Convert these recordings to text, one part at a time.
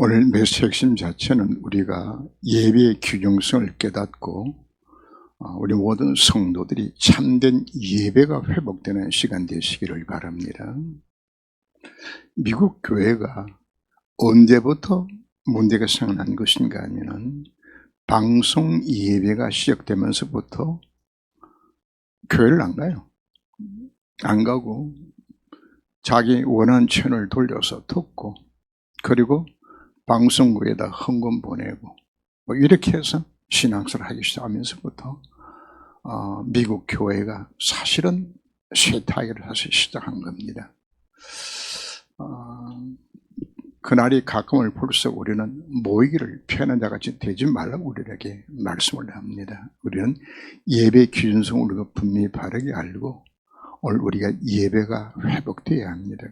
오늘 메시지 핵심 자체는 우리가 예배의 귀중성을 깨닫고 우리 모든 성도들이 참된 예배가 회복되는 시간 되시기를 바랍니다. 미국 교회가 언제부터 문제가 생겨난 것인가 하면 방송 예배가 시작되면서부터 교회를 안 가요. 안 가고 자기 원하는 채널 돌려서 듣고 그리고 방송국에다 헌금 보내고 이렇게 해서 신앙생활을 하기 시작하면서부터 미국 교회가 사실은 쇠퇴하기를 다시 시작한 겁니다. 그날이 가까움을 볼수록 우리는 모이기를 피하는 자같이 되지 말라고 우리에게 말씀을 합니다. 우리는 예배 기준성을 우리가 분명히 바르게 알고 오늘 우리가 예배가 회복되어야 합니다.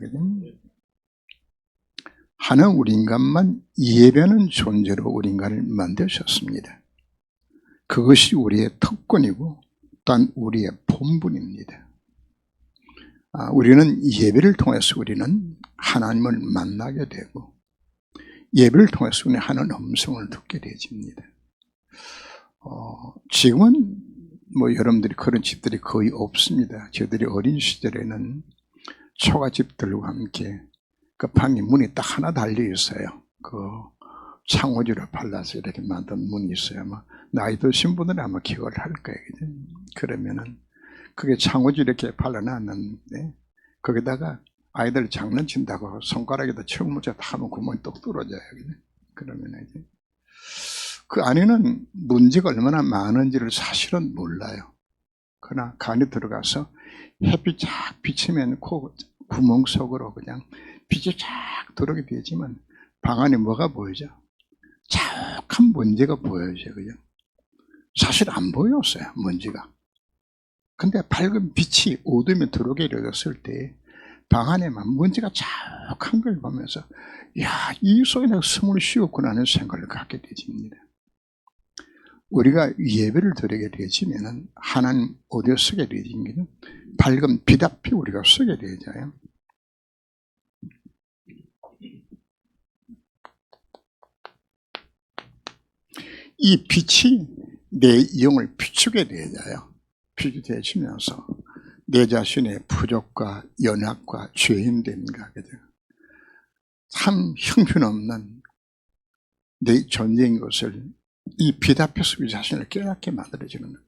하나는 우리 인간만 예배는 존재로 우리 인간을 만드셨습니다. 그것이 우리의 특권이고 또한 우리의 본분입니다. 우리는 예배를 통해서 우리는 하나님을 만나게 되고 예배를 통해서 우리는 하나님의 음성을 듣게 되집니다. 지금은 여러분들이 그런 집들이 거의 없습니다. 저희들이 어린 시절에는 초가집들과 함께 그 방에 문이 딱 하나 달려 있어요. 그 창호지로 발라서 이렇게 만든 문이 있어요. 아마 나이 드신 분들은 아마 기억을 할 거예요. 그러면은 그게 창호지 이렇게 발라놨는데 거기다가 아이들 장난친다고 손가락에다 철무자 하면 구멍이 똑 뚫어져요. 그러면 이제 그 안에는 문제가 얼마나 많은지를 사실은 몰라요. 그러나 그 안에 들어가서 햇빛 쫙 비치면 구멍 속으로 그냥 빛이 쫙 들어오게 되지만 방 안에 뭐가 보이죠? 자욱한 먼지가 보여져요. 그죠? 사실 안 보였어요, 먼지가. 근데 밝은 빛이 어둠에 들어오게 되었을 때 방 안에만 먼지가 자욱한 걸 보면서 야, 이 속에 내가 숨을 쉬었구나 하는 생각을 갖게 되집니다. 우리가 예배를 드리게 되지면 하나님 어디에 쓰게 되지면 밝은 빛 앞에 우리가 쓰게 되잖아요. 이 빛이 내 영을 비추게 되잖아요. 비추되시면서 내 자신의 부족과 연약과 죄인됨과 참 형편없는 내 존재인 것을 이 빛 앞에서 우리 자신을 깨닫게 만들어지는 겁니다.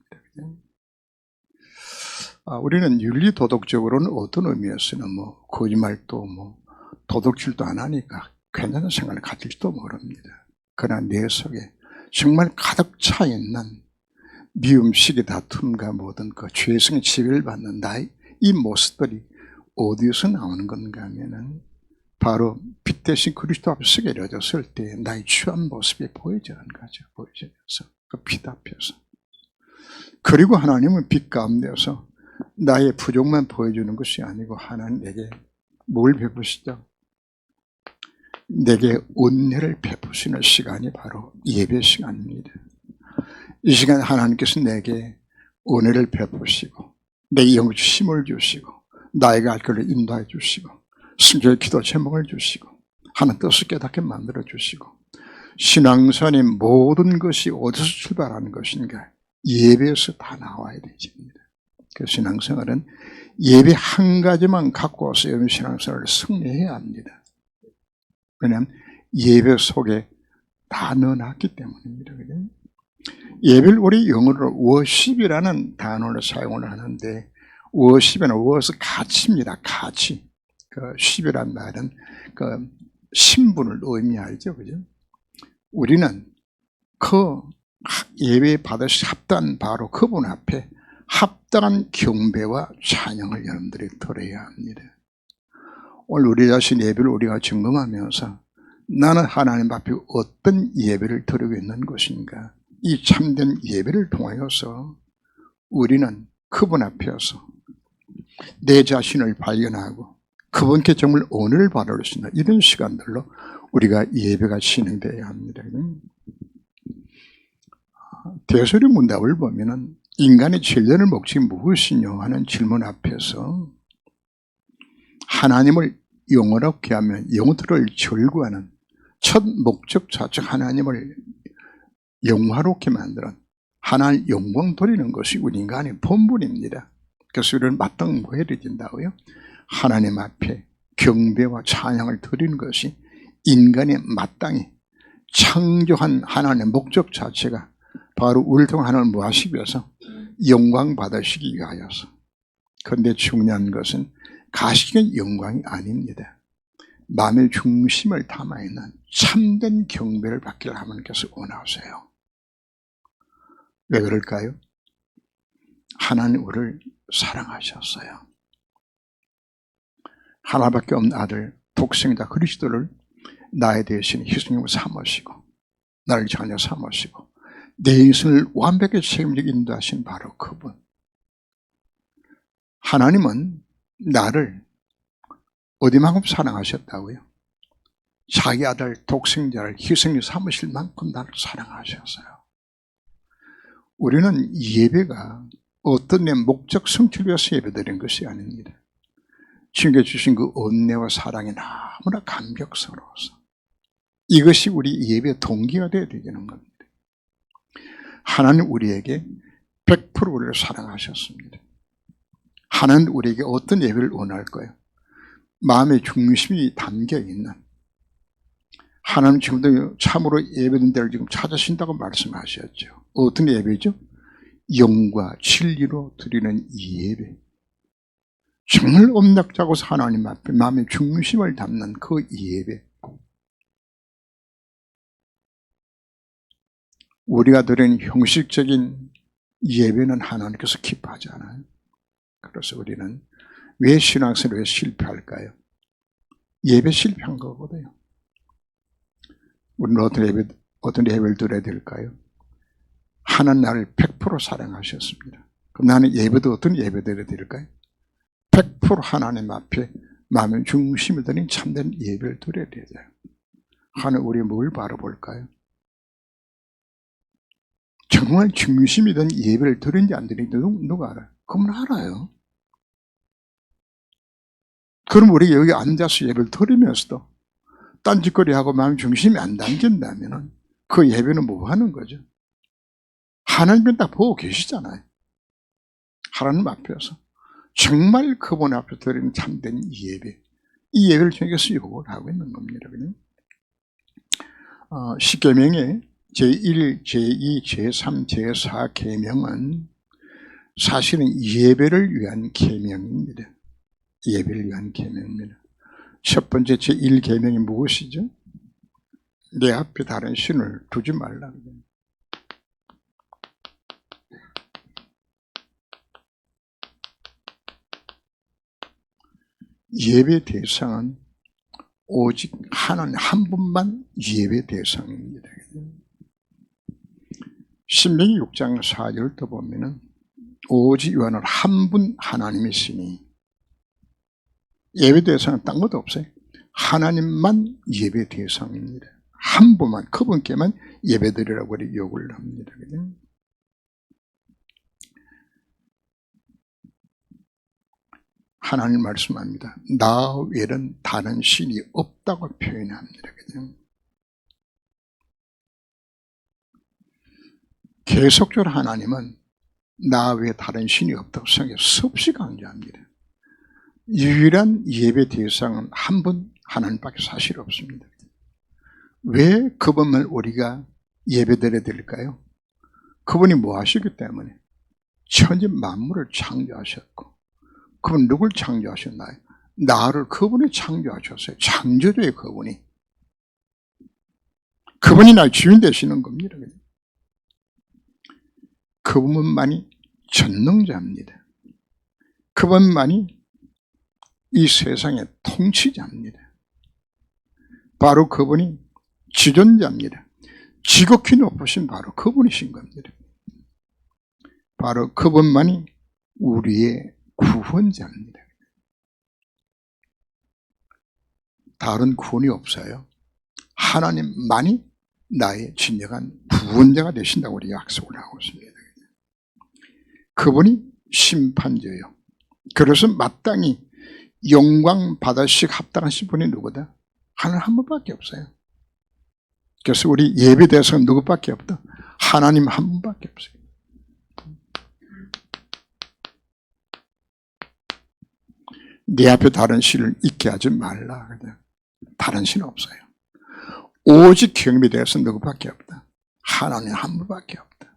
우리는 윤리도덕적으로는 어떤 의미였으나 거짓말도 도덕질도 안 하니까 괜찮은 생각을 가질지도 모릅니다. 그러나 내 속에 정말 가득 차 있는 미움, 시기, 다툼과 모든 그 죄성의 지배를 받는 나의 이 모습들이 어디에서 나오는 건가 하면은 바로 빛 대신 그리스도 앞에 서게 이루어졌을 때 나의 취한 모습이 보여지는 거죠. 보여져서 그 빛 앞에서. 그리고 하나님은 빛 가운데서 나의 부족만 보여주는 것이 아니고 하나님 내게 뭘 베푸시죠? 내게 은혜를 베푸시는 시간이 바로 예배 시간입니다. 이 시간 하나님께서 내게 은혜를 베푸시고 내 영적 힘을 주시고 나에게 할 것을 인도해 주시고 순결의 기도 제목을 주시고 하나님 뜻을 깨닫게 만들어 주시고 신앙생활의 모든 것이 어디서 출발하는 것인가? 예배에서 다 나와야 되집니다. 그 신앙생활은 예배 한 가지만 갖고 와서 여러분 신앙생활을 승리해야 합니다. 왜냐하면 예배 속에 다 넣어놨기 때문입니다. 그죠? 예배를 우리 영어로 워십이라는 단어를 사용을 하는데 워십에는 워스 가치입니다. 가치. 그 십이란 말은 그 신분을 의미하죠. 그죠? 우리는 그 예배 받으시 합당한 바로 그분 앞에 합당한 경배와 찬양을 여러분들이 드려야 합니다. 오늘 우리 자신 예배를 우리가 점검하면서 나는 하나님 앞에 어떤 예배를 드리고 있는 것인가? 이 참된 예배를 통하여서 우리는 그분 앞에서 내 자신을 발견하고 그분께 정말 은혜를 받을 수 있는 이런 시간들로 우리가 예배가 진행되어야 합니다. 대소리 문답을 보면은 인간의 진리의 목적이 무엇이냐 하는 질문 앞에서 하나님을 영원롭게 하며 영혼들을 절구하는 첫 목적 자체가 하나님을 영화롭게 만드는 하나님 영광 돌리는 것이 우리 인간의 본분입니다. 그래서 우리는 마땅히 뭐 해야 된다고요? 하나님 앞에 경배와 찬양을 드리는 것이 인간의 마땅히 창조한 하나님의 목적 자체가 바로 우리를 통해 하나님을 뭐 하시기 위해서 영광 받으시기 위하여서. 그런데 중요한 것은 가시적인 영광이 아닙니다. 마음의 중심을 담아있는 참된 경배를 받기를 하나님께서 원하세요. 왜 그럴까요? 하나님 우리를 사랑하셨어요. 하나밖에 없는 아들 독생자 그리스도를 나에 대신 희생으로 삼으시고 나를 자녀 삼으시고 내 인생을 완벽하게 책임지게 인도하신 바로 그분. 하나님은 나를 어디만큼 사랑하셨다고요? 자기 아들 독생자를 희생으로 삼으실 만큼 나를 사랑하셨어요. 우리는 예배가 어떤 내 목적 성취를 위해서 예배드린 것이 아닙니다. 주님께 주신 그 은혜와 사랑이 너무나 감격스러워서 이것이 우리 예배 동기가 되어야 되는 겁니다. 하나님 우리에게 100% 우리를 사랑하셨습니다. 하나님 우리에게 어떤 예배를 원할 거예요? 마음의 중심이 담겨있는 하나님 지금도 참으로 예배된 데를 지금 찾으신다고 말씀하셨죠. 어떤 예배죠? 영과 진리로 드리는 이 예배. 정말 엄락자고서 하나님 앞에 마음의 중심을 담는 그 예배. 우리가 드리는 형식적인 예배는 하나님께서 기뻐하지 않아요. 그래서 우리는 왜 신앙생활에 왜 실패할까요? 예배 실패한 거거든요. 우리는 어떤 예배를 드려야 될까요? 하나님 나를 100% 사랑하셨습니다. 그럼 나는 예배도 어떤 예배 드려야 될까요? 100% 하나님 앞에 마음의 중심을 드린 참된 예배를 드려야 돼요. 하나님 우리 뭘 바라볼까요? 정말 중심이 된 예배를 드린지 안 드린지 누가 알아요? 그건 알아요. 그럼 우리가 여기 앉아서 예배를 드리면서도 딴짓거리하고 마음 중심이 안 담긴다면 그 예배는 뭐 하는 거죠? 하나님은 딱 보고 계시잖아요. 하나님 앞에서 정말 그분 앞에 드리는 참된 예배, 이 예배를 통해서 요구를 하고 있는 겁니다. 십계명의 제1, 제2, 제3, 제4 계명은 사실은 예배를 위한 계명입니다. 예배를 위한 계명입니다. 첫 번째 제1계명이 무엇이죠? 내 앞에 다른 신을 두지 말라. 예배 대상은 오직 하나님 한 분만 예배 대상입니다. 신명기 6장 4절 또 보면은 오직 요한은 한 분 하나님이시니 예배 대상은 딴 것도 없어요. 하나님만 예배 대상입니다. 한 분만, 그분께만 예배 드리라고 요구를 합니다. 하나님 말씀합니다. 나 외에는 다른 신이 없다고 표현합니다. 계속적으로 하나님은 나 외에 다른 신이 없다고 생각해 수없이 강조합니다. 유일한 예배 대상은 한 분 하나님밖에 사실 없습니다. 왜 그분만 우리가 예배 드려야 될까요? 그분이 뭐 하시기 때문에 천지 만물을 창조하셨고, 그분 누굴 창조하셨나요? 나를 그분이 창조하셨어요. 창조주의 그분이. 그분이 나의 주인 되시는 겁니다. 그분만이 전능자입니다. 그분만이 이 세상의 통치자입니다. 바로 그분이 지존자입니다. 지극히 높으신 바로 그분이신 겁니다. 바로 그분만이 우리의 구원자입니다. 다른 구원이 없어요. 하나님만이 나의 진정한 구원자가 되신다고 우리 약속을 하고 있습니다. 그분이 심판자예요. 그래서 마땅히 영광 받으시기 합당하신 분이 누구다? 하나님 한 분밖에 없어요. 그래서 우리 예배 대상은 누구밖에 없다? 하나님 한 분밖에 없어요. 네 앞에 다른 신을 있게 하지 말라. 다른 신은 없어요. 오직 경배에 대해서 누구밖에 없다. 하나님 한 분밖에 없다.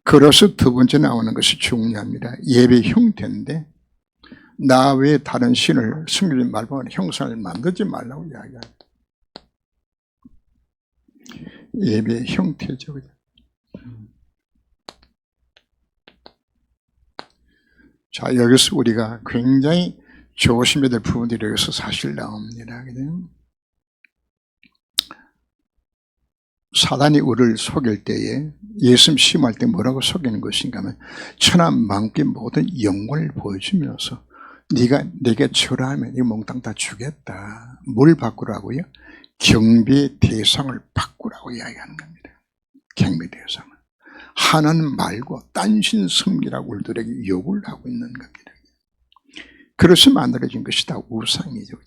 그래서 두 번째 나오는 것이 중요합니다. 예배 형태인데 나 외에 다른 신을 섬기지 말고 형상을 만들지 말라고 이야기합니다. 예배 형태죠. 자, 여기서 우리가 굉장히 조심해야 될 부분들이 여기서 사실 나옵니다. 사단이 우리를 속일 때에 예수님 시험할 때 뭐라고 속이는 것인가 하면 천하만국의 모든 영광을 보여주면서 네가 내게 절하면 이 몽땅 다 주겠다. 뭘 바꾸라고요? 경배의 대상을 바꾸라고 이야기하는 겁니다. 경배 대상을. 하나님 말고 딴신 섬기라고 우리들에게 요구를 하고 있는 겁니다. 그래서 만들어진 것이 다 우상이죠.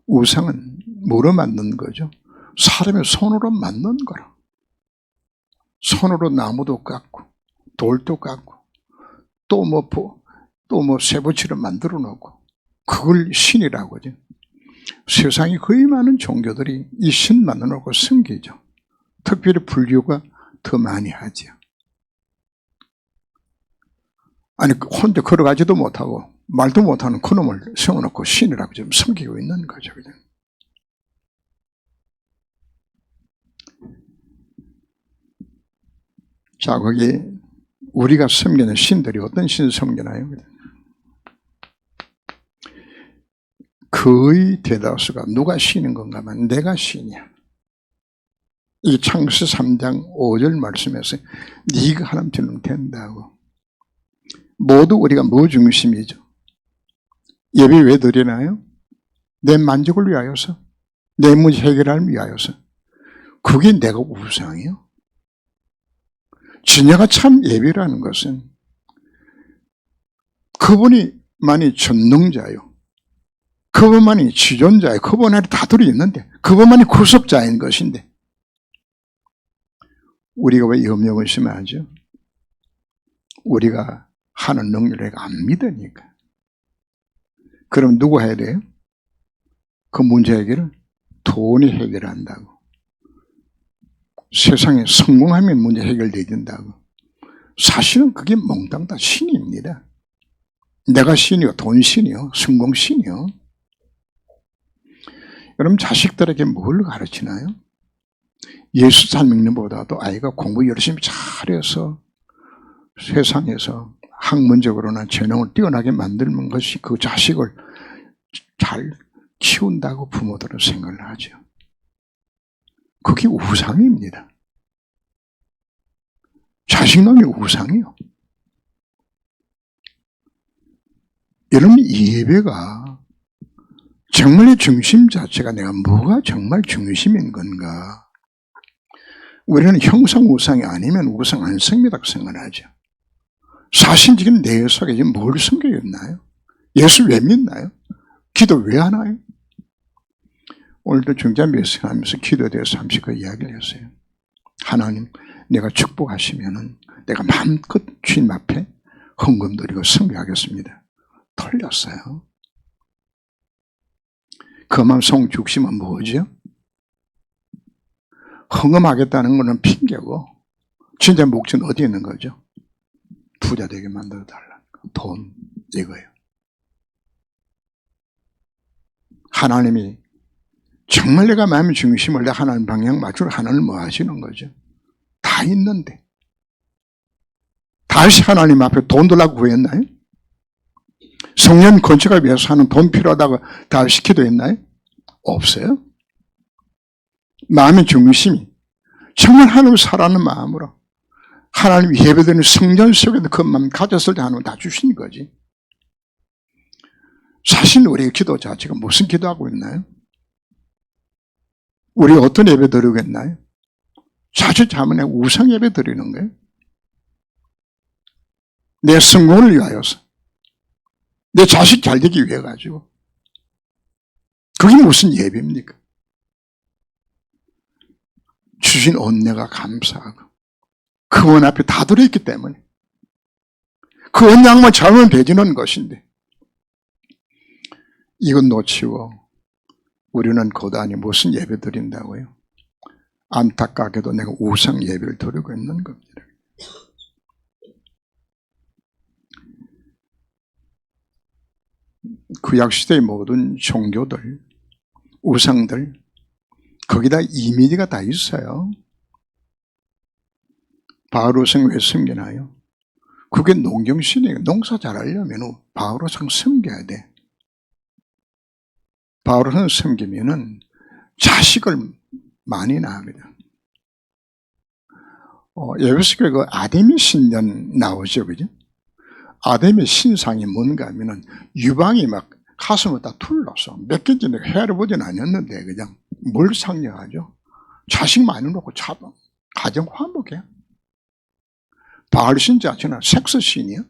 우상은 뭐로 만든 거죠? 사람의 손으로 만든 거라. 손으로 나무도 깎고 돌도 깎고 또 뭐 쇠붙이를 만들어 놓고 그걸 신이라고 하죠. 세상에 거의 많은 종교들이 이 신 만들어 놓고 섬기죠. 특별히 불교가 더 많이 하죠. 아니 혼자 걸어가지도 못하고 말도 못하는 그놈을 세워놓고 신이라고 지금 섬기고 있는 거죠. 그죠? 자, 거기 우리가 섬기는 신들이 어떤 신을 섬기나요? 거의 대다수가 누가 신인 건가 하면 내가 신이야. 이 창세 3장 5절 말씀에서 네가 하나님 되면 된다고. 모두 우리가 뭐 중심이죠? 예배 왜 드리나요? 내 만족을 위하여서, 내 문제 해결을 위하여서. 그게 내가 우상이요. 진야가 참 예배라는 것은 그분이 만이 전능자요. 그분만이 지존자예요. 그분 안에 다 들어있는데 그분만이 구속자인 것인데 우리가 왜 염려의심하죠? 우리가 하는 능력을 안 믿으니까. 그럼 누구 해야 돼요? 그 문제 해결을 돈이 해결한다고. 세상에 성공하면 문제 해결되어야 된다고. 사실은 그게 몽땅 다 신입니다. 내가 신이요, 돈 신이요, 성공 신이요. 여러분 자식들에게 뭘 가르치나요? 예수 잘 믿는 것보다도 아이가 공부 열심히 잘해서 세상에서 학문적으로나 재능을 뛰어나게 만드는 것이 그 자식을 잘 키운다고 부모들은 생각을 하죠. 그게 우상입니다. 자식놈이 우상이요. 여러분 예배가 정말의 중심 자체가 내가 뭐가 정말 중심인 건가? 우리는 형상 우상이 아니면 우상 안 섬기다고 생각하죠. 사실적인 내 속에 지금 뭘 섬기고 있나요? 예수 왜 믿나요? 기도 왜 하나요? 오늘도 중자 메시하면서 기도에 대해서 잠시 그 이야기를 했어요. 하나님, 내가 축복하시면은 내가 마음껏 주님 앞에 헌금 드리고 섬기하겠습니다. 털렸어요. 그 마음 속 죽심은 뭐죠? 헌금하겠다는 것은 핑계고 진짜 목적은 어디에 있는 거죠? 부자 되게 만들어 달라는 거. 돈, 이거예요. 하나님이 정말 내가 마음의 중심을 내 하나님 방향 맞추러 하나님 뭐 하시는 거죠? 다 있는데 다시 하나님 앞에 돈 달라고 구했나요? 성년 건축을 위해서 하는 돈 필요하다고 다시 기도했나요? 없어요. 마음의 중심이 정말 하나님을 사랑하는 마음으로 하나님 예배드리는 성전 속에도 그 마음 가졌을 때 하나님 다 주신 거지. 사실 우리의 기도 자체가 무슨 기도하고 있나요? 우리 어떤 예배 드리고 있나요? 사실 자문에 우상 예배 드리는 거예요. 내 성공을 위하여서, 내 자식 잘 되기 위해 가지고. 그게 무슨 예배입니까? 주신 은혜가 감사하고 그 은 앞에 다 들어있기 때문에 그 언약만 잘하면 되지는 것인데 이건 놓치고 우리는 고단히 무슨 예배 드린다고요? 안타깝게도 내가 우상 예배를 드리고 있는 겁니다. 구약시대의 모든 종교들, 우상들 거기다 이미지가 다 있어요. 바알우상 왜 섬기나요? 그게 농경신이에요. 농사 잘하려면 바알우상 섬겨야 돼. 바알우상 섬기면은 자식을 많이 낳습니다. 예배식에 그 아데미 신전 나오죠, 그죠? 아데미 신상이 뭔가 하면은 유방이 막 가슴을 다 둘러서 몇 개인지 내가 헤아려보진 않았는데 그냥 뭘 상징하죠? 자식 많이 놓고 가정 화목해. 바알 신 자체는 섹스 신이야.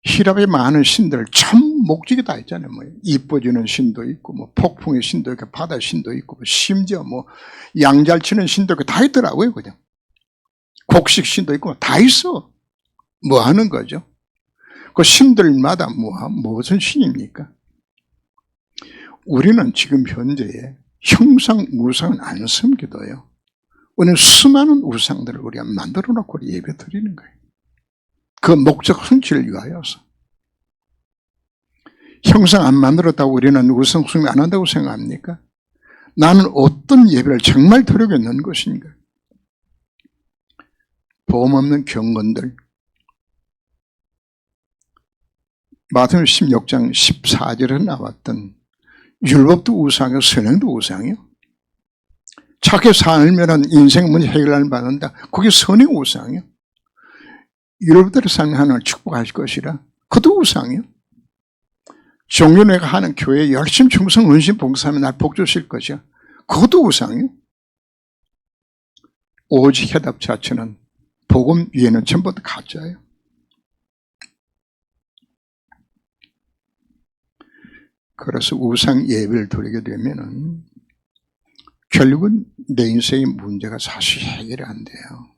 히랍의 많은 신들 참 목적이 다 있잖아요. 뭐 이뻐지는 신도 있고, 뭐 폭풍의 신도 있고, 바다 신도 있고, 심지어 뭐 양잘 치는 신도 있고 다 있더라고요, 그냥. 곡식 신도 있고 다 있어. 뭐 하는 거죠? 그 신들마다 무슨 신입니까? 우리는 지금 현재에 형상 우상은 안 섬기도요. 우리는 수많은 우상들을 우리가 만들어 놓고 예배 드리는 거예요. 그 목적 성취를 위하여서. 형상 안 만들었다고 우리는 우상 숭배 안 한다고 생각합니까? 나는 어떤 예배를 정말 드리고 있는 것인가? 보험 없는 경건들. 마태복음 16장 14절에 나왔던 율법도 우상이요, 선행도 우상이요. 착하게 살면 인생 문제 해결을 받는다. 그게 선행 우상이요. 율법대로 살면 하나님을 축복하실 것이라. 그것도 우상이요. 종교내가 하는 교회에 열심히 충성, 헌신, 봉사하면 날 복 주실 것이야. 그것도 우상이요. 오직 해답 자체는 복음 위에는 전부 다 가짜예요. 그래서 우상 예배를 드리게 되면은 결국은 내 인생의 문제가 사실 해결이 안 돼요.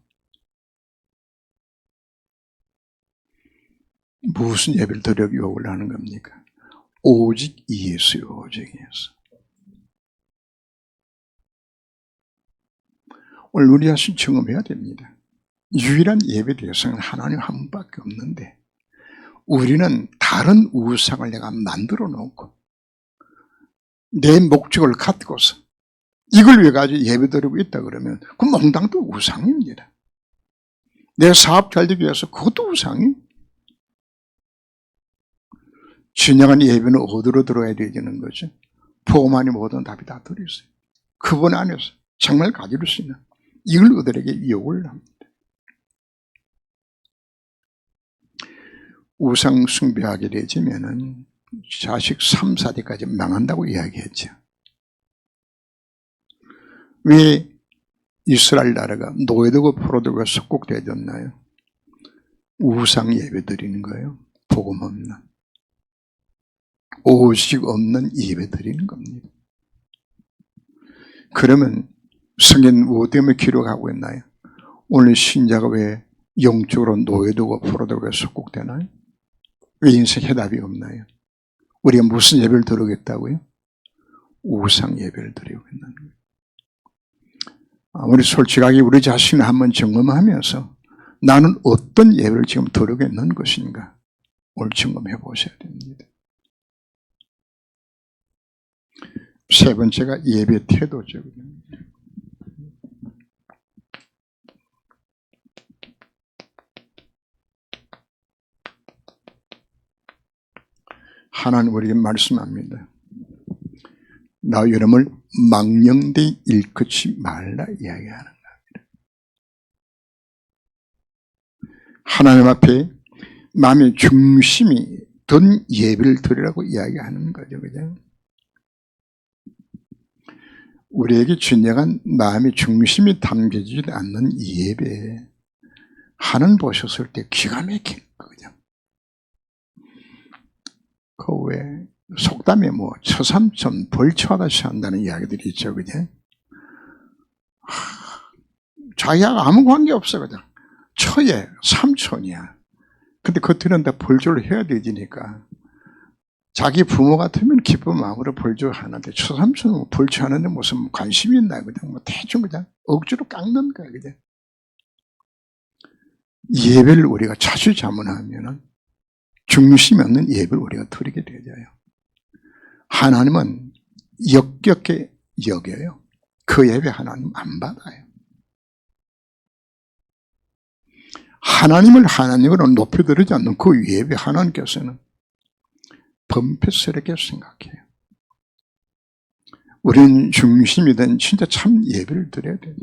무슨 예배를 드리려고 요구를 하는 겁니까? 오직 예수요, 오직 예수. 오늘 우리 자신 경험해야 됩니다. 유일한 예배 대상은 하나님 한 분밖에 없는데 우리는 다른 우상을 내가 만들어 놓고 내 목적을 갖고서 이걸 위해 가지고 예배 드리고 있다 그러면 그 몽땅도 우상입니다. 내 사업 잘 되기 위해서 그것도 우상이에요. 진정한 예배는 어디로 들어야 되는 거죠? 복음 안에 모든 답이 다 들어있어요. 그분 안에서 정말 가질 수 있는 이걸 그들에게 요구를 합니다. 우상 숭배하게 되지면은 자식 3, 4대까지 망한다고 이야기했죠. 왜 이스라엘 나라가 노예되고 포로되고 속국되어졌나요? 우상 예배 드리는 거예요. 복음 없는. 오직 없는 예배 드리는 겁니다. 그러면 성경 뭐 때문에 기록하고 있나요? 오늘 신자가 왜 영적으로 노예되고 포로되고 속국되나요? 왜 인생 해답이 없나요? 우리가 무슨 예배를 드리겠다고요? 우상 예배를 드리고 있는 거예요. 우리 솔직하게 우리 자신을 한번 점검하면서 나는 어떤 예배를 지금 드리고 있는 것인가 오늘 점검해 보셔야 됩니다. 세 번째가 예배 태도죠. 하나님 우리에게 말씀합니다. 나 여러분을 망령되이 일컫지 말라 이야기하는 겁니다. 하나님 앞에 마음의 중심이 든 예배를 드리라고 이야기하는 거죠. 그죠? 우리에게 진정한 마음의 중심이 담겨지지 않는 예배 하나님 보셨을 때 기가 막히는 거죠. 그 왜 속담에 뭐 처삼촌 벌초하다시 한다는 이야기들이 있죠. 그죠? 자기하고 아무 관계 없어. 그냥 처에 삼촌이야. 근데 겉으로는 다 벌초를 해야 되지니까 자기 부모 같으면 기쁜 마음으로 벌초하는데 처삼촌은 벌초하는데 무슨 관심이 있나. 그냥 뭐 대충 그냥 억지로 깎는 거야. 그죠? 예배를 우리가 자주 자문하면은 중심이 없는 예배를 우리가 드리게 되어요. 하나님은 역겹게 여겨요. 그 예배 하나님 안 받아요. 하나님을 하나님으로 높여드리지 않는 그 예배 하나님께서는 범패스럽게 생각해요. 우리는 중심이 된 진짜 참 예배를 드려야 돼요.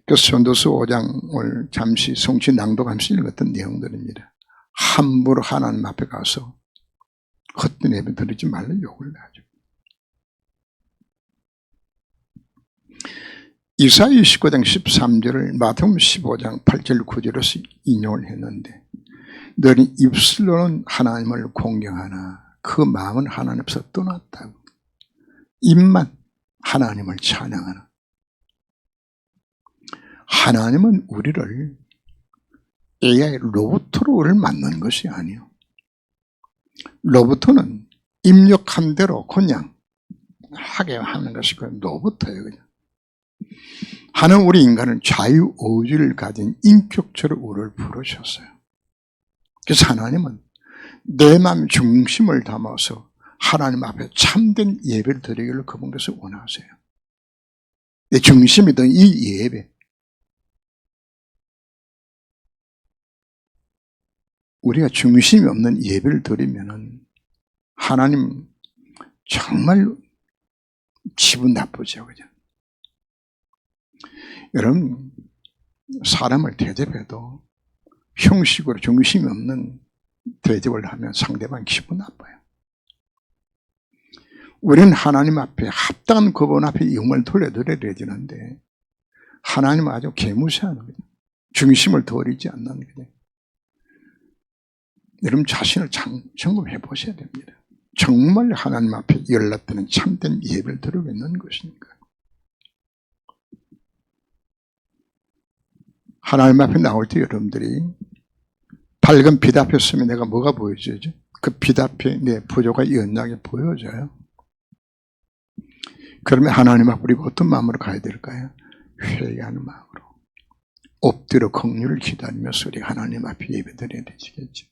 그래서 전도서 5장을 잠시 성취 낭독하면서 읽었던 내용들입니다. 함부로 하나님 앞에 가서 헛된 예배 드리지 말라 욕을 하죠. 이사야 29장 13절을 마태복음 15장 8절 9절에서 인용을 했는데 너는 입술로는 하나님을 공경하나 그 마음은 하나님에서 떠났다고. 입만 하나님을 찬양하나. 하나님은 우리를 AI 로봇으로 우리를 만든 것이 아니에요. 로봇은 입력한 대로 그냥 하게 하는 것이 그 로봇이에요. 그냥. 하나님 우리 인간은 자유의지를 가진 인격체로 우리를 부르셨어요. 그래서 하나님은 내 마음 중심을 담아서 하나님 앞에 참된 예배를 드리기를 그분께서 원하세요. 내 중심이 된 이 예배, 우리가 중심이 없는 예배를 드리면은 하나님 정말 기분 나쁘죠. 그죠? 여러분, 사람을 대접해도 형식으로 중심이 없는 대접을 하면 상대방 기분 나빠요. 우리는 하나님 앞에 합당한 그분 앞에 영을 돌려드려야 되는데 하나님은 아주 개무시하는 거죠. 중심을 드리지 않는 거죠. 여러분 자신을 점검해 보셔야 됩니다. 정말 하나님 앞에 연락되는 참된 예배를 드리고 있는 것입니까? 하나님 앞에 나올 때 여러분들이 밝은 빛 앞에 서면 내가 뭐가 보여지죠? 그 빛 앞에 내 부족과 연약이 보여져요. 그러면 하나님 앞에 우리가 어떤 마음으로 가야 될까요? 회개하는 마음으로 엎드려 긍휼을 기다리면서 우리 하나님 앞에 예배드려야 되시겠죠.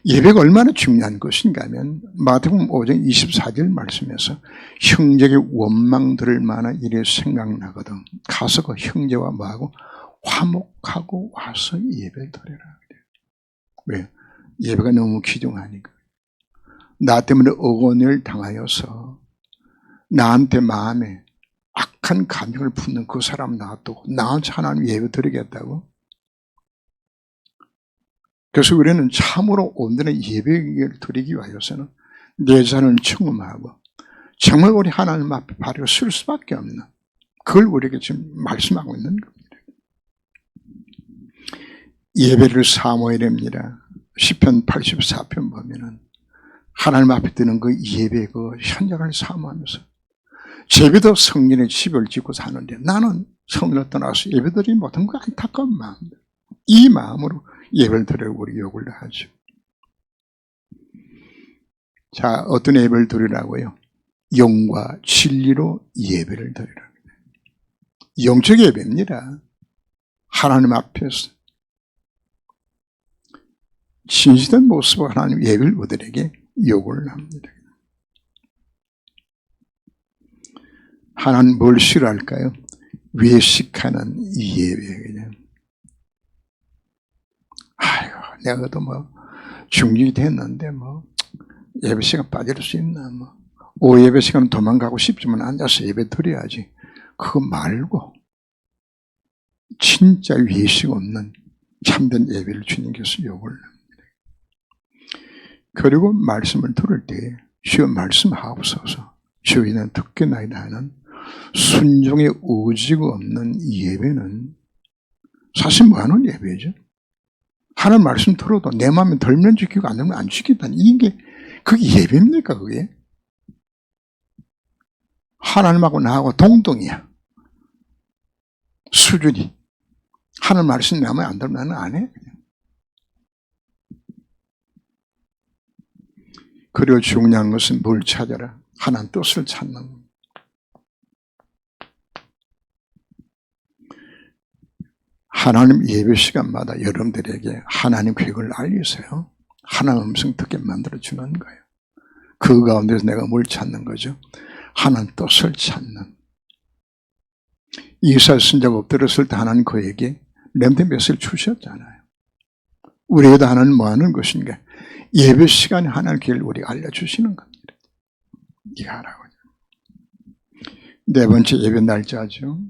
예배가 얼마나 중요한 것인가 하면 마태복음 5장 24절 말씀에서 형제의 원망들을 만한 일이 생각나거든 가서 그 형제와 뭐하고 화목하고 와서 예배를 드려라. 왜? 예배가 너무 귀중하니까. 나 때문에 억울을 당하여서 나한테 마음에 악한 감정을 품는 그 사람 놔두고 나한테 하나님 예배 드리겠다고. 그래서 우리는 참으로 온전한 예배를 드리기 위해서는 내 자신을 청음하고 정말 우리 하나님 앞에 바로 쓸 수밖에 없는 그걸 우리에게 지금 말씀하고 있는 겁니다. 예배를 사모해야 됩니다. 시편 84편 보면은 하나님 앞에 드는 그 예배 그 현장을 사모하면서 제비도 성전에 집을 짓고 사는데 나는 성전을 떠나서 예배드리지 못한 그 안타까운 마음, 이 마음으로 예배를 드리려고 우리 요구를 하죠. 자, 어떤 예배를 드리라고요? 영과 진리로 예배를 드리라고. 영적 예배입니다. 하나님 앞에서 진실된 모습으로 하나님 예배를 우리에게 요구를 합니다. 하나님 뭘 싫어할까요? 외식하는 예배. 그냥 아이고 내가 또 뭐 중직이 됐는데 뭐 예배 시간 빠질 수 있나 뭐 오예배 시간 도망가고 싶지만 앉아서 예배 드려야지. 그거 말고 진짜 외식 없는 참된 예배를 주님께서 요구를 합니다. 그리고 말씀을 들을 때 주여 말씀하옵소서 주인은 듣겠나이다 하는 순종의 의지가 없는 예배는 사실 뭐하는 예배죠? 하나님 말씀 들어도 내 마음에 들면 지키고 안 들면 안 지킨다니, 이게 그게 예배입니까? 그게 하나님하고 나하고 동등이야. 수준이. 하나님 말씀 내 마음에 안 들면 나는 안 해. 그리고 중요한 것은 뭘 찾아라? 하나님 뜻을 찾는 겁니다. 하나님 예배 시간마다 여러분들에게 하나님 계획을 알리세요. 하나님 음성 듣게 만들어주는 거예요. 그 가운데서 내가 뭘 찾는 거죠? 하나님 뜻을 찾는. 이스라엘 선자가 엎드렸을 때 하나님 그에게 렘넌트 메시지를 주셨잖아요. 우리에게도 하나님 뭐 하는 것인가? 예배 시간에 하나님 길을 우리가 알려주시는 겁니다. 이거 하라고. 네 번째 예배 날짜죠.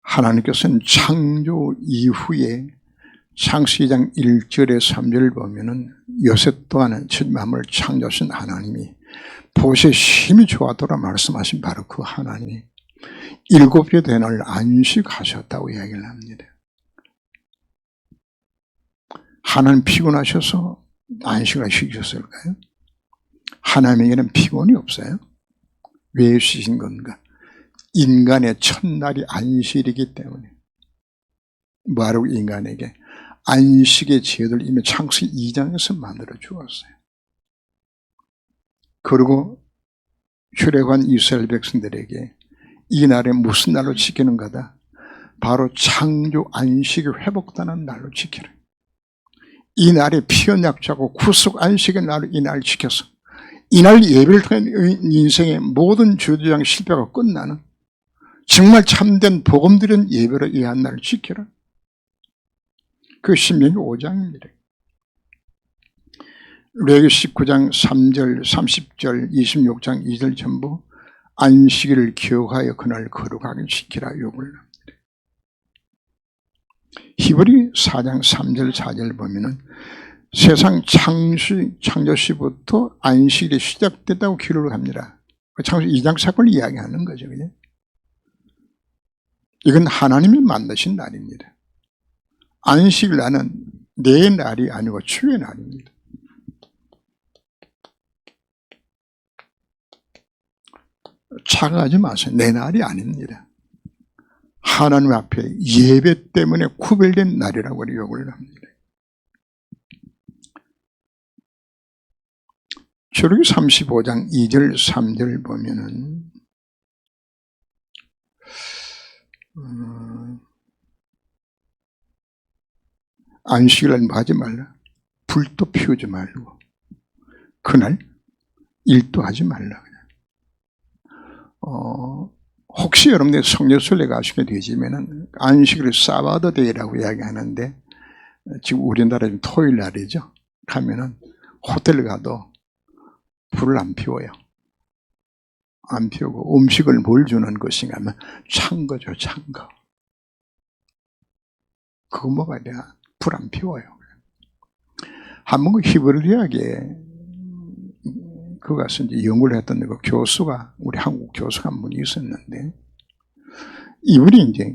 하나님께서는 창조 이후에 창세기 2장 1절에 3절을 보면은 요셉 또한 첫 만물을 창조하신 하나님이 보시에 힘이 좋아하더라 말씀하신 바로 그 하나님이 7째 되는 날 안식하셨다고 이야기를 합니다. 하나님 피곤하셔서 안식을 시키셨을까요? 하나님에게는 피곤이 없어요. 왜 쉬신 건가? 인간의 첫날이 안식이기 때문에. 뭐하라고 인간에게? 안식의 제도를 이미 창세기 2장에서 만들어 주었어요. 그리고 출애굽한 이스라엘 백성들에게 이 날에 무슨 날로 지키는 거다? 바로 창조 안식이 회복되는 날로 지키라. 이 날에 피언약자고 구속 안식의 날로 이 날을 지켜서 이날 예배를 통해 인생의 모든 주도장 실패가 끝나는 정말 참된 복음 드린 예배로 이 한 날을 지켜라. 그 신명기 5장입니다. 레위기 19장 3절, 30절, 26장 2절 전부 안식일을 기억하여 그날 거룩하게 지키라 요구를 합니다. 히브리 4장 3절, 4절 보면은 세상 창조 시부터 안식일이 시작됐다고 기록을 합니다. 창조기 2장 사건을 이야기하는 거죠. 그죠? 이건 하나님이 만드신 날입니다. 안식일 날은 내 날이 아니고 주의 날입니다. 착각하지 마세요. 내 날이 아닙니다. 하나님 앞에 예배 때문에 구별된 날이라고 요구를 합니다. 출애굽기 35장 2절 3절 보면은 안식일날 뭐 하지 말라? 불도 피우지 말고 그날 일도 하지 말라. 혹시 여러분들 성례순례 가시게 되시면은 안식일 사바드 데이라고 이야기하는데 지금 우리나라 토요일 날이죠. 가면은 호텔 가도 불을 안 피워요. 안 피우고 음식을 뭘 주는 것인가 하면 찬 거죠, 찬 거. 그거 먹어야 돼. 불 안 피워요. 한번 그 히브리학에 그 가서 이제 연구를 했던 그 교수가, 우리 한국 교수가 한 분이 있었는데, 이분이 이제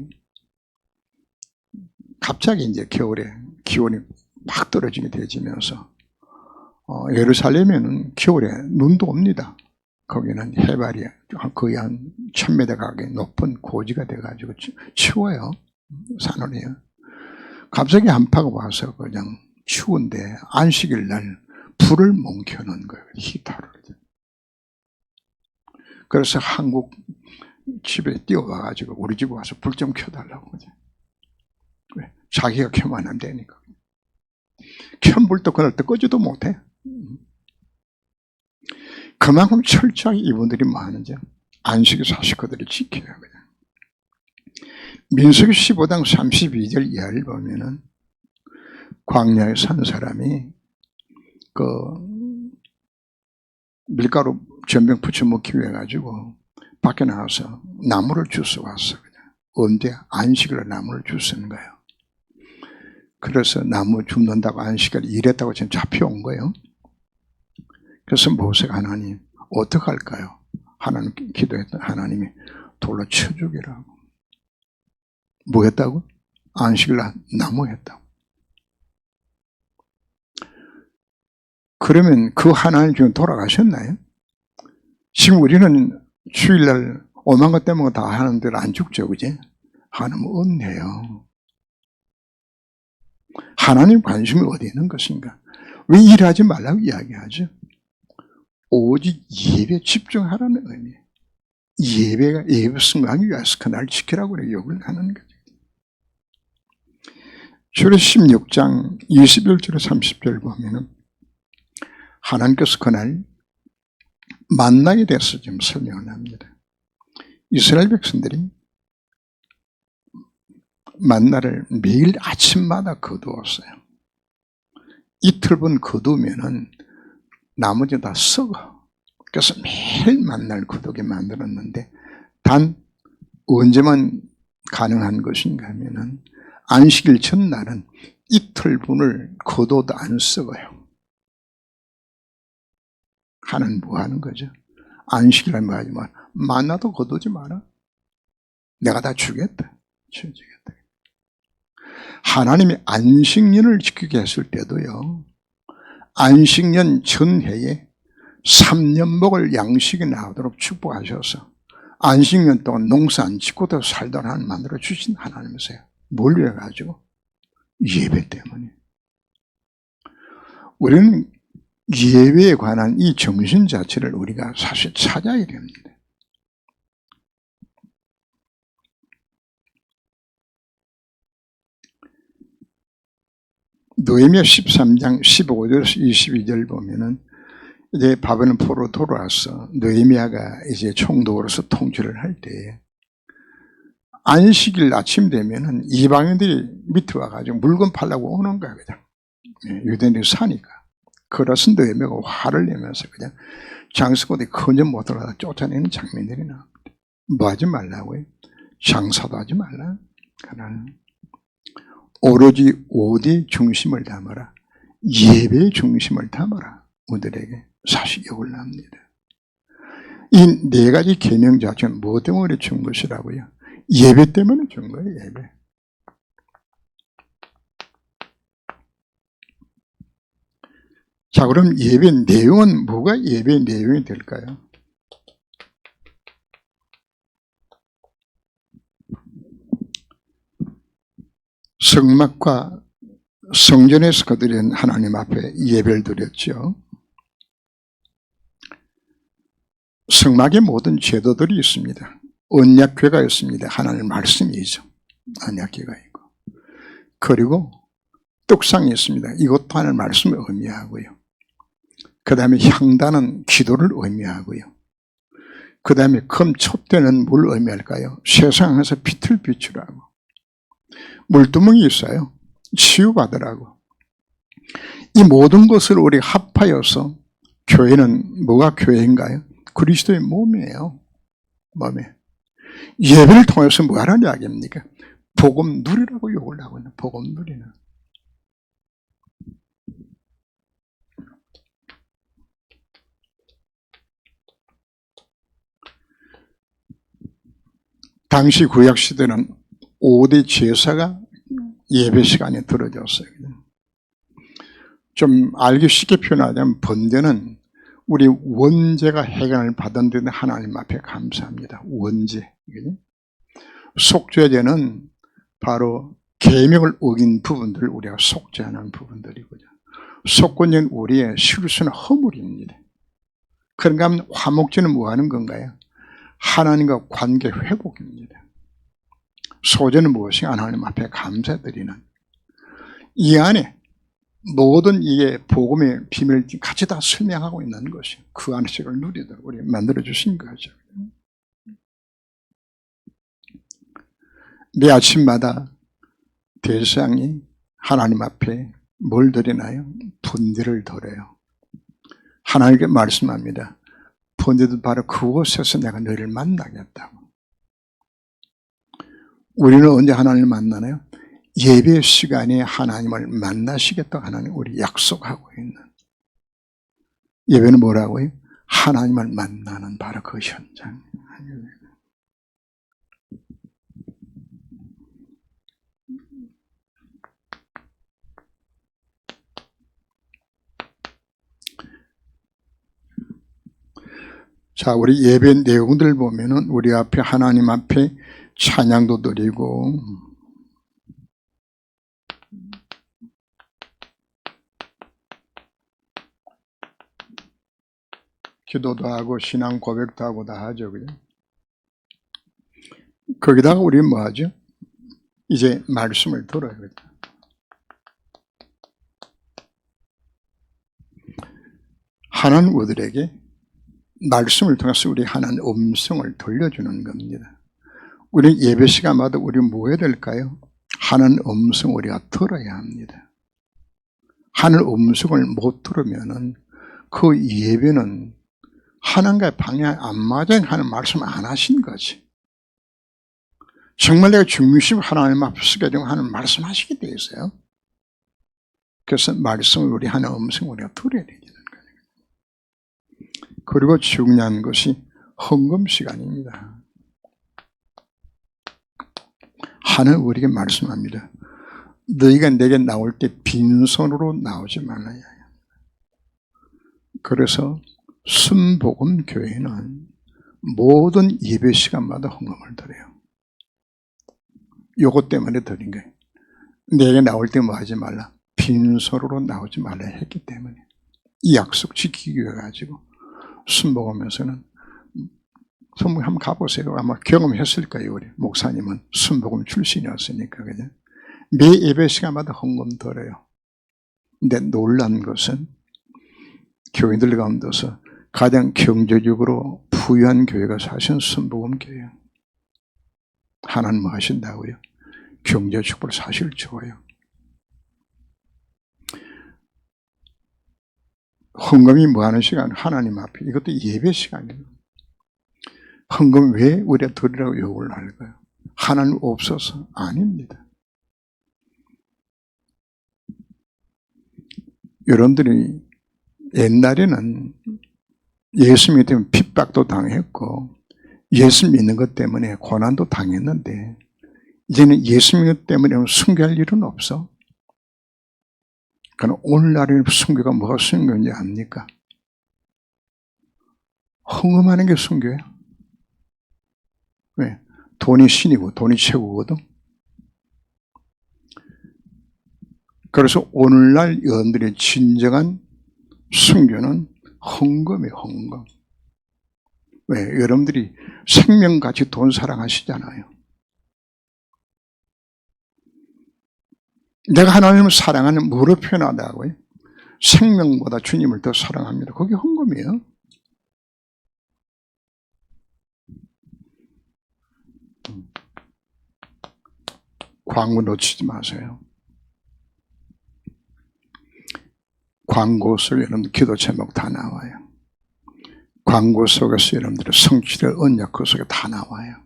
갑자기 이제 겨울에 기온이 막 떨어지게 되지면서, 예루살렘에는 겨울에 눈도 옵니다. 거기는 해발이 거의 한 1000m 가까이 높은 고지가 돼가지고 추워요. 산원이요. 갑자기 한파가 와서 그냥 추운데 안식일 날 불을 뭉켜놓은 거예요. 히터를. 그래서 한국 집에 뛰어와가지고 우리 집 와서 불 좀 켜달라고. 왜? 자기가 켜면 안 되니까. 켠 불도 그럴 때 끄지도 못해. 그만큼 철저하게 이분들이 뭐 하는지 안식일 사시코들을 지켜요. 그냥. 민수기 15장 32절 이하를 보면은 광야에 산 사람이 그 밀가루 전병 부쳐 먹기 위해 가지고 밖에 나와서 나무를 주워 왔어. 그냥. 언제? 안식일에 나무를 주우는 거예요. 그래서 나무 줍는다고 안식일 일했다고 지금 잡혀온 거예요. 그래서 모세가 하나님 어떡할까요? 하나님 기도했던 하나님이 돌로 쳐 죽이라고. 뭐 했다고? 안식일 나무 했다고. 그러면 그 하나님 지금 돌아가셨나요? 지금 우리는 주일날 오만 것 때문에 다 하는 대로 안 죽죠, 그지? 하나님 은혜요. 하나님 관심이 어디 있는 것인가? 왜 일하지 말라고 이야기하죠? 오직 예배에 집중하라는 의미예요. 예배 승강하기 위해서 그날 지키라고 그래 욕을 하는 거죠. 주의 16장 21절 30절 보면은 하나님께서 그날 만나게 돼서 지금 설명을 합니다. 이스라엘 백성들이 만나를 매일 아침마다 거두었어요. 이틀분 거두면은 나머지 다 썩어. 그래서 매일 만날 거두게 만들었는데 단 언제만 가능한 것인가 하면은 안식일 전날은 이틀분을 거둬도 안 썩어요. 하나는 뭐 하는 거죠? 안식일날 뭐 하지 마라. 만나도 거두지 마라. 내가 다 주겠다. 주겠다. 하나님이 안식년을 지키게 했을 때도요. 안식년 전해에 3년목을 양식이 나오도록 축복하셔서 안식년 동안 농사 안 짓고도 살던 하나님 만들어 주신 하나님이세요. 뭘 위해 가지고? 예배 때문에. 우리는 예배에 관한 이 정신 자체를 우리가 사실 찾아야 됩니다. 느헤미야 13장 15절에서 22절 보면은 이제 바벨론 포로 돌아와서 느헤미야가 이제 총독으로서 통치를 할 때 안식일 아침 되면은 이방인들이 밑에 와가지고 물건 팔라고 오는 거야 그냥. 유대인들이 사니까. 그래서 느헤미야가 화를 내면서 그냥 장수꾼들이 건져 못 들어가다 쫓아내는 장면들이 나옵니다. 뭐 하지 말라고요? 장사도 하지 말라. 그러나 오로지 어디 중심을 담아라. 예배의 중심을 담아라. 우리들에게 사실 욕을 납니다. 이 네 가지 계명 자체는 뭐 때문에 준 것이라고요? 예배 때문에 준 거예요. 예배. 자, 그럼 예배 내용은 뭐가 예배 내용이 될까요? 성막과 성전에서 그들은 하나님 앞에 예배를 드렸죠. 성막의 모든 제도들이 있습니다. 언약궤가 있습니다. 하나님 말씀이죠. 언약궤가 있고. 그리고 떡상이 있습니다. 이것도 하나님 말씀을 의미하고요. 그 다음에 향단은 기도를 의미하고요. 그 다음에 금촛대는 뭘 의미할까요? 세상에서 빛을 비추라고. 물두멍이 있어요. 치유받으라고. 이 모든 것을 우리 합하여서 교회는 뭐가 교회인가요? 그리스도의 몸이에요. 몸에. 예배를 통해서 뭐 하라는 이야기입니까? 복음 누리라고 욕을 하고 있는 복음 누리는. 당시 구약시대는 5대 제사가 예배 시간에 들어졌어요. 좀 알기 쉽게 표현하자면 번제는 우리 원죄가 해결을 받은 데는 하나님 앞에 감사합니다. 원죄. 속죄제는 바로 계명을 어긴 부분들을 우리가 속죄하는 부분들이고요. 속건제는 우리의 실수나 허물입니다. 그런가 하면 화목제는 뭐 하는 건가요? 하나님과 관계 회복입니다. 소제는 무엇이 하나님 앞에 감사드리는 이 안에 모든 이게 복음의 비밀을 같이 다 설명하고 있는 것이 그 안식을 누리도록 우리 만들어 주신 거죠. 매 아침마다 대상이 하나님 앞에 뭘 드리나요? 번제를 드려요. 하나님께 말씀합니다. 번제도 바로 그곳에서 내가 너희를 만나겠다고. 우리는 언제 하나님을 만나나요? 예배 시간에 하나님을 만나시겠다고 하나님 우리 약속하고 있는. 예배는 뭐라고요? 하나님을 만나는 바로 그 현장. 자, 우리 예배 내용들 보면은 우리 앞에 하나님 앞에 찬양도 드리고 기도도 하고 신앙 고백도 하고 다 하죠. 그죠? 거기다가 우리 뭐 하죠? 이제 말씀을 들어요. 그죠? 하나님 우리에게 말씀을 통해서 우리 하나님 음성을 들려주는 겁니다. 우리 예배 시간마다 우리 뭐 해야 될까요? 하나님 음성 우리가 들어야 합니다. 하나님 음성을 못 들으면은 그 예배는 하나님과의 방향이 안 맞아야 하는 말씀 안 하신 거지. 정말 내가 중심 하나님 앞에서 하는 말씀 하시게 돼 있어요. 그래서 말씀을 우리 하나님 음성 우리가 들어야 되는 거예요. 그리고 중요한 것이 헌금 시간입니다. 하나님 우리에게 말씀합니다. 너희가 내게 나올 때 빈손으로 나오지 말아야 해요. 그래서 순복음 교회는 모든 예배 시간마다 헌금을 드려요. 요것 때문에 드린 거예요. 내게 나올 때 뭐 하지 말라. 빈손으로 나오지 말라 했기 때문에 이 약속 지키기 위해 가지고 순복음에서는 선물 한번 가보세요. 아마 경험했을 거예요. 우리 목사님은 순복음 출신이었으니까. 그죠? 매 예배 시간마다 헌금 드려요. 근데 놀란 것은 교인들 가운데서 가장 경제적으로 부유한 교회가 사실은 순복음 교회예요. 하나님 뭐 하신다고요? 경제 축복을 사실 줘요. 헌금이 뭐 하는 시간? 하나님 앞에. 이것도 예배 시간이에요. 헌금 왜 우리가 드리라고 요구를 할까요? 하나님 없어서? 아닙니다. 여러분들이 옛날에는 예수 믿으면 핍박도 당했고 예수 믿는 것 때문에 고난도 당했는데 이제는 예수 믿는 것 때문에 순교할 일은 없어. 그럼 오늘날에는 순교가 뭐가 순교인지 압니까? 헌금하는 게 순교예요. 왜? 돈이 신이고 돈이 최고거든. 그래서 오늘날 여러분들의 진정한 순교는 헌금이에요. 헌금. 왜? 여러분들이 생명같이 돈 사랑하시잖아요. 내가 하나님을 사랑하는 뭐로 표현하다고요? 생명보다 주님을 더 사랑합니다. 그게 헌금이에요. 광고 놓치지 마세요. 광고 속에 여러분들 기도 제목 다 나와요. 광고 속에서 여러분들의 성취될 언약 그 속에 다 나와요.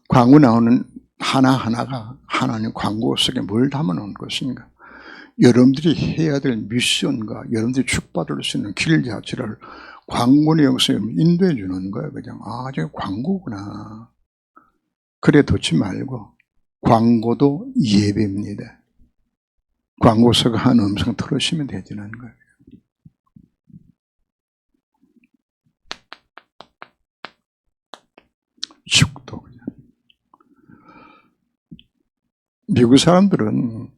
광고 나오는 하나하나가 하나님 광고 속에 뭘 담아놓은 것인가? 여러분들이 해야 될 미션과 여러분들이 축복받을 수 있는 길 자체를 광고 내용에서 인도해 주는 거예요. 그냥 저게 광고구나. 그래 두지 말고 광고도 예배입니다. 광고 속에 한 음성 들으시면 되지는 거예요. 축도 그냥. 미국 사람들은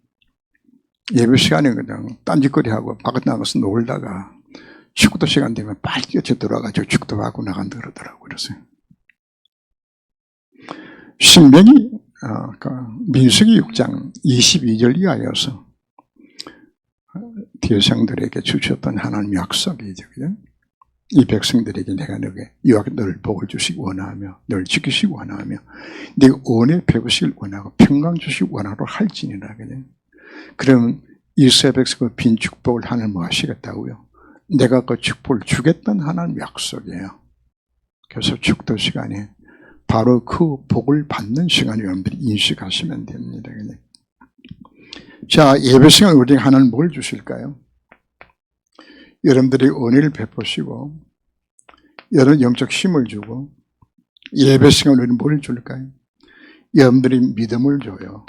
예배 시간에 그냥 딴짓거리하고 바깥 나가서 놀다가 축도 시간 되면 빨리 뛰쳐 들어가지고 축도하고 나간다 그러더라고요. 그래서 신명이 민수기 6장 22절 이하여서 대상들에게 주셨던 하나님 약속이죠. 그죠? 이 백성들에게 내가 너를 복을 주시기 원하며 너를 지키시기 원하며 네가 원에 배우시길 원하고 평강 주시기 원하러 할지니라. 그러면 이스라엘 백성의 빈 축복을 하나님 뭐 하시겠다고요? 내가 그 축복을 주겠다는 하나님 약속이에요. 그래서 축도 시간에 바로 그 복을 받는 시간을 여러분들이 인식하시면 됩니다. 자, 예배 시간 우리에게 하나님 뭘 주실까요? 여러분들이 은혜를 베푸시고 여러분 영적 힘을 주고 예배 시간에 우리는 뭘 줄까요? 여러분들이 믿음을 줘요.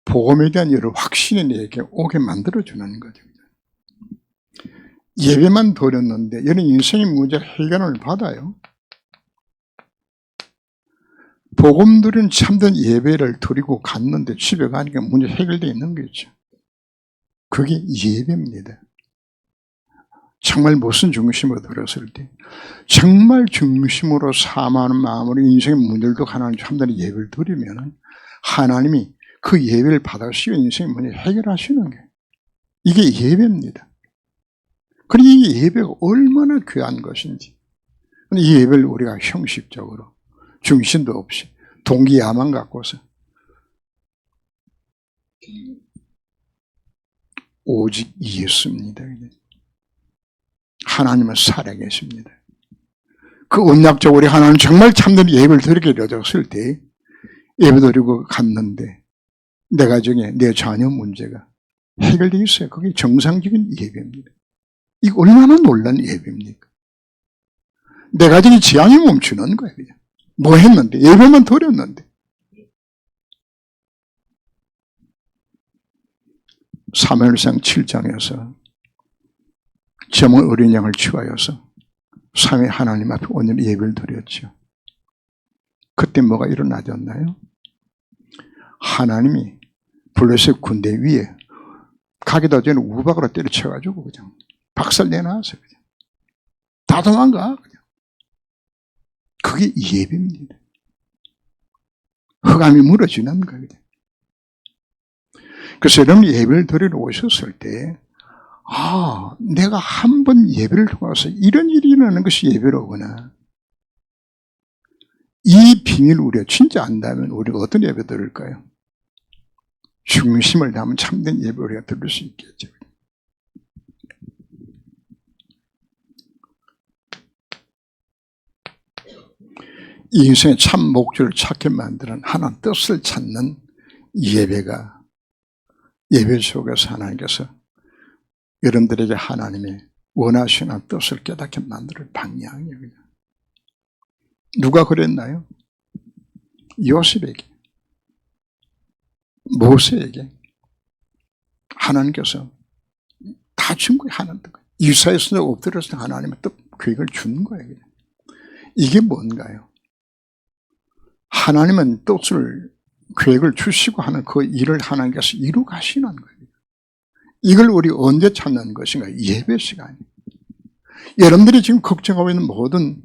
복음에 대한 여러 확신이 내게 오게 만들어주는 거죠. 예배만 드렸는데 이런 인생의 문제 해결을 받아요. 복음 드린 참된 예배를 드리고 갔는데 집에 가니까 문제 해결되어 있는 거죠. 그게 예배입니다. 정말 무슨 중심으로 드렸을 때 정말 중심으로 사모하는 마음으로 인생의 문제도 하나님 참된 예배를 드리면 하나님이 그 예배를 받아시고 인생의 문제 해결하시는 게 이게 예배입니다. 그리고 이 예배가 얼마나 귀한 것인지 이 예배를 우리가 형식적으로 중심도 없이 동기야만 갖고서 오직 예수입니다. 하나님은 살아계십니다. 그 언약적으로 우리 하나님 정말 참된 예배를 드리게 되었을 때 예배 드리고 갔는데 내 가정에 내 자녀 문제가 해결되어 있어요. 그게 정상적인 예배입니다. 이거 얼마나 놀란 예배입니까? 내 가정이 지향이 멈추는 거예요. 그냥. 뭐 했는데? 예배만 드렸는데. 사무엘상 7장에서 젊은 어린 양을 취하여서 삼위 하나님 앞에 오늘 예배를 드렸죠. 그때 뭐가 일어나졌나요? 하나님이 블레셋 군대 위에 가기도 전에 우박으로 때려쳐가지고 그냥 박살 내놨어요. 그냥. 다 도망가. 그냥. 그게 예배입니다. 흑암이 무너지는 거예요. 그래서 여러분 예배를 드리러 오셨을 때 내가 한 번 예배를 통해서 이런 일이 일어나는 것이 예배로구나. 이 비밀을 우리가 진짜 안다면 우리가 어떤 예배 드릴까요? 중심을 담은 참된 예배를 우리가 드릴 수 있겠죠. 이 인생의 참 목적을 찾게 만드는 하나님 뜻을 찾는 예배가 예배 속에서 하나님께서 여러분들에게 하나님의 원하시는 뜻을 깨닫게 만드는 방향이에요. 누가 그랬나요? 요셉에게, 모세에게 하나님께서 다 준 거예요. 하나님 이사야서 엎드려서 하나님의 뜻 계획을 준 거예요. 이게 뭔가요? 하나님은 뜻을 계획을 주시고 하는 그 일을 하나님께서 이루 가시는 거예요. 이걸 우리 언제 찾는 것인가? 예배 시간이에요. 여러분들이 지금 걱정하고 있는 모든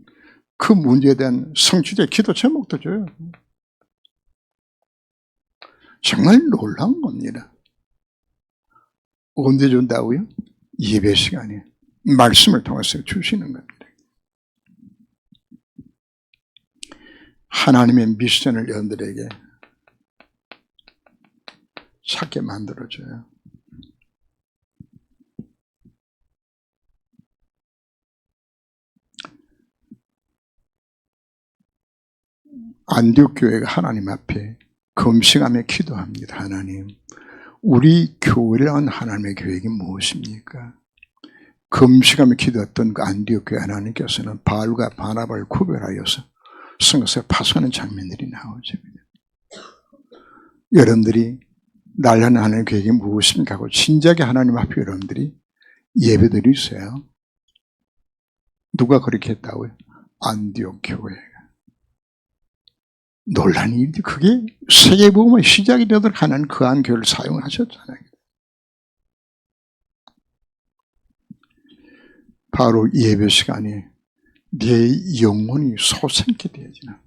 그 문제에 대한 성취의 기도 제목도 줘요. 정말 놀라운 겁니다. 언제 준다고요? 예배 시간에 말씀을 통해서 주시는 겁니다. 하나님의 미션을 여러분들에게 찾게 만들어줘요. 안디옥 교회가 하나님 앞에 금식하며 기도합니다. 하나님, 우리 교회란 하나님의 계획이 무엇입니까? 금식하며 기도했던 그 안디옥 교회 하나님께서는 바울과 바나바를 구별하여서 성경에서 파송하는 장면들이 나오죠. 여러분들이 날라는 하나님의 계획이 무엇입니까? 하고 진작에 하나님 앞에 여러분들이 예배드리세요. 누가 그렇게 했다고요? 안디옥 교회가. 놀란 일인데 그게 세계복음의 시작이 되도록 하나님 그 한 교회를 사용하셨잖아요. 바로 예배 시간에 내 영혼이 솟게 되어지나,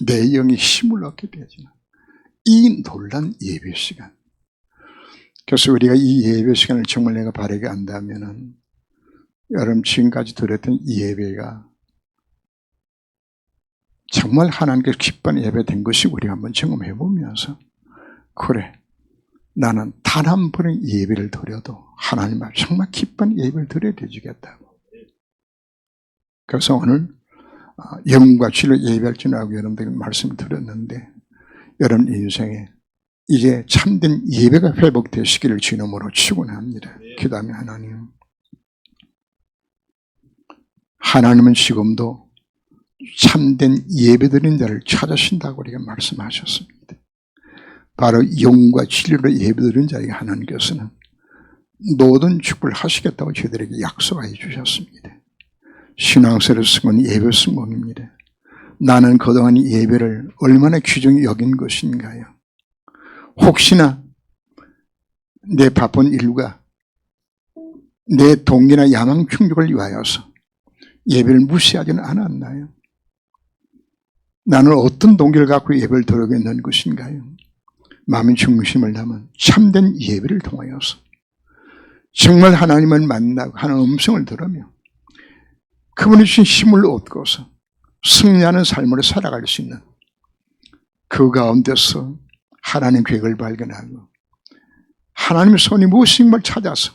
내 영이 힘을 얻게 되어지나, 이 놀란 예배 시간. 그래서 우리가 이 예배 시간을 정말 내가 바르게 안다면은 여러분 지금까지 드렸던 이 예배가 정말 하나님께서 기뻐하는 예배 된 것이 우리가 한번 점검해 보면서 그래, 나는 단 한 번의 예배를 드려도 하나님 앞에 정말 기뻐하는 예배를 드려야 되겠다고. 그래서 오늘 영과 진리로 예배할 줄 알고 여러분들에게 말씀을 드렸는데 여러분 인생에 이제 참된 예배가 회복되시기를 주님으로 축원합니다. 기도하며 하나님은 지금도 참된 예배드리는 자를 찾으신다고 우리가 말씀하셨습니다. 바로 영과 진리로 예배드리는 자에게 하나님께서는 모든 축복을 하시겠다고 저희들에게 약속하여 주셨습니다. 신앙생활을 쓴 건 예배 승공입니다. 나는 그동안 예배를 얼마나 귀중히 여긴 것인가요? 혹시나 내 바쁜 일과 내 동기나 야망 충족을 위하여서 예배를 무시하지는 않았나요? 나는 어떤 동기를 갖고 예배를 드리고 있는 것인가요? 마음의 중심을 담은 참된 예배를 통하여서 정말 하나님을 만나고 하나님의 음성을 들으며 그분이 주신 힘을 얻고서 승리하는 삶으로 살아갈 수 있는 그 가운데서 하나님의 계획을 발견하고 하나님의 손이 무엇인가를 찾아서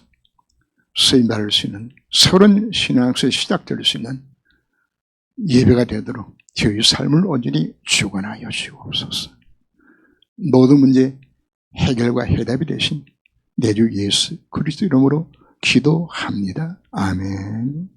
쓰임받을 수 있는 새로운 신앙생활이 시작될 수 있는 예배가 되도록 저희 삶을 온전히 주관하여 주옵소서. 모든 문제 해결과 해답이 되신 내 주 예수 그리스도 이름으로 기도합니다. 아멘.